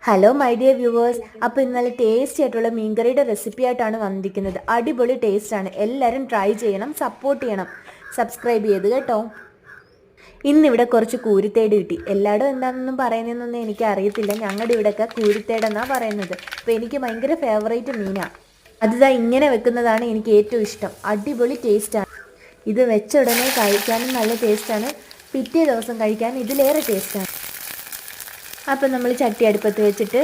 Hello my dear viewers. അപ്പോൾ ഇന്ന് നല്ല ടേസ്റ്റി ആയിട്ടുള്ള മീൻകറിയുടെ റെസിപ്പി ആയിട്ടാണ് വന്നിരിക്കുന്നത്. അടിപൊളി ടേസ്റ്റാണ്. എല്ലാവരും ട്രൈ ചെയ്യണം, സപ്പോർട്ട് ചെയ്യണം, സബ്സ്ക്രൈബ് ചെയ്ത് കേട്ടോ. ഇന്നിവിടെ കുറച്ച് കൂരിത്തേട് കിട്ടി. എല്ലായിടും എന്താണെന്നൊന്നും പറയുന്നതെന്നൊന്നും എനിക്ക് അറിയത്തില്ല. ഞങ്ങളുടെ ഇവിടെയൊക്കെ കൂരിത്തേടെന്നാണ് പറയുന്നത്. അപ്പോൾ എനിക്ക് ഭയങ്കര ഫേവറേറ്റ് മീനാണ്. അതിതാ ഇങ്ങനെ വെക്കുന്നതാണ് എനിക്ക് ഏറ്റവും ഇഷ്ടം. അടിപൊളി ടേസ്റ്റാണ്. ഇത് വെച്ച ഉടനെ കഴിക്കാനും നല്ല ടേസ്റ്റാണ്. പിറ്റേ ദിവസം കഴിക്കാൻ ഇതിലേറെ ടേസ്റ്റാണ്. അപ്പം നമ്മൾ ചട്ടി അടുപ്പത്ത് വെച്ചിട്ട്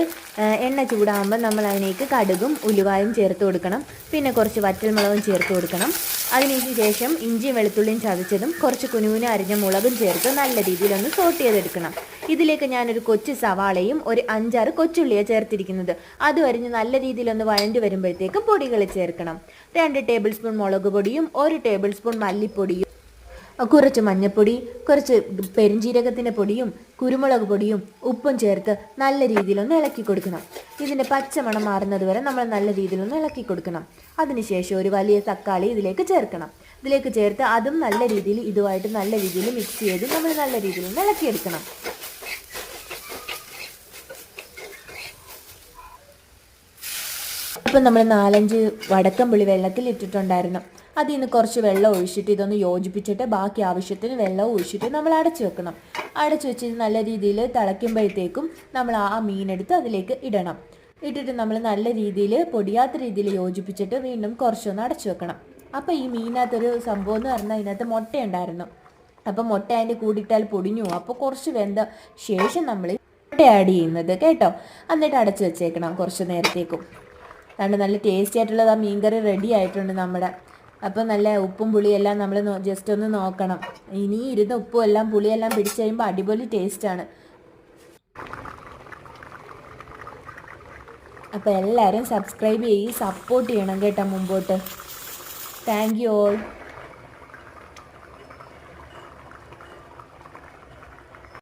എണ്ണ ചൂടാകുമ്പോൾ നമ്മൾ അതിലേക്ക് കടുകും ഉലുവായും ചേർത്ത് കൊടുക്കണം. പിന്നെ കുറച്ച് വറ്റൽമുളകും ചേർത്ത് കൊടുക്കണം. അതിന് ശേഷം ഇഞ്ചിയും വെളുത്തുള്ളിയും ചതച്ചതും കുറച്ച് കുനുകുന അരിഞ്ഞ മുളകും ചേർത്ത് നല്ല രീതിയിലൊന്ന് സോട്ട് ചെയ്തെടുക്കണം. ഇതിലേക്ക് ഞാനൊരു കൊച്ചു സവാളയും ഒരു 5-6 കൊച്ചുള്ളിയാണ് ചേർത്തിരിക്കുന്നത്. അതും അരിഞ്ഞ് നല്ല രീതിയിലൊന്ന് വഴണ്ടി വരുമ്പോഴത്തേക്കും പൊടികൾ ചേർക്കണം. 2 ടേബിൾ സ്പൂൺ മുളക് പൊടിയും 1 ടേബിൾ സ്പൂൺ മല്ലിപ്പൊടിയും കുറച്ച് മഞ്ഞൾപ്പൊടി, കുറച്ച് പെരുംജീരകത്തിൻ്റെ പൊടിയും കുരുമുളക് പൊടിയും ഉപ്പും ചേർത്ത് നല്ല രീതിയിലൊന്ന് ഇളക്കി കൊടുക്കണം. ഇതിൻ്റെ പച്ചമണം മാറുന്നത് വരെ നമ്മൾ നല്ല രീതിയിലൊന്ന് ഇളക്കി കൊടുക്കണം. അതിനുശേഷം ഒരു വലിയ തക്കാളി ഇതിലേക്ക് ചേർക്കണം. ഇതിലേക്ക് ചേർത്ത് അതും നല്ല രീതിയിൽ ഇതുമായിട്ട് നല്ല രീതിയിൽ മിക്സ് ചെയ്ത് നമ്മൾ നല്ല രീതിയിലൊന്ന് ഇളക്കിയെടുക്കണം. ഇപ്പം നമ്മൾ 4-5 വടക്കംപുളി വെള്ളത്തിൽ ഇട്ടിട്ടുണ്ടായിരുന്നു. അതിൽ നിന്ന് കുറച്ച് വെള്ളം ഒഴിച്ചിട്ട് ഇതൊന്ന് യോജിപ്പിച്ചിട്ട് ബാക്കി ആവശ്യത്തിന് വെള്ളം ഒഴിച്ചിട്ട് നമ്മൾ അടച്ചു വെക്കണം. അടച്ചു വെച്ചിട്ട് നല്ല രീതിയിൽ തിളയ്ക്കുമ്പോഴത്തേക്കും നമ്മൾ ആ മീനെടുത്ത് അതിലേക്ക് ഇടണം. ഇട്ടിട്ട് നമ്മൾ നല്ല രീതിയിൽ പൊടിയാത്ത രീതിയിൽ യോജിപ്പിച്ചിട്ട് വീണ്ടും കുറച്ചൊന്ന് അടച്ചു വെക്കണം. അപ്പോൾ ഈ മീനകത്തൊരു സംഭവം എന്ന് പറഞ്ഞാൽ അതിനകത്ത് മുട്ടയുണ്ടായിരുന്നു. അപ്പോൾ മുട്ട അതിൻ്റെ കൂടിയിട്ടാൽ പൊടിഞ്ഞു. അപ്പോൾ കുറച്ച് വെന്ത ശേഷം നമ്മൾ മുട്ട ആഡ് ചെയ്യുന്നത് കേട്ടോ. എന്നിട്ട് അടച്ചു വെച്ചേക്കണം കുറച്ച് നേരത്തേക്കും. അതുകൊണ്ട് നല്ല ടേസ്റ്റി ആയിട്ടുള്ളത് ആ മീൻകറി റെഡി ആയിട്ടുണ്ട് നമ്മുടെ. അപ്പോൾ നല്ല ഉപ്പും പുളിയെല്ലാം നമ്മൾ ജസ്റ്റ് ഒന്ന് നോക്കണം. ഇനി ഇരുന്ന് ഉപ്പും എല്ലാം പുളിയെല്ലാം പിടിച്ച് കഴിയുമ്പോൾ അടിപൊളി ടേസ്റ്റാണ്. അപ്പോൾ എല്ലാവരും സബ്സ്ക്രൈബ് ചെയ്ത് സപ്പോർട്ട് ചെയ്യണം കേട്ടോ മുമ്പോട്ട്. Thank you all.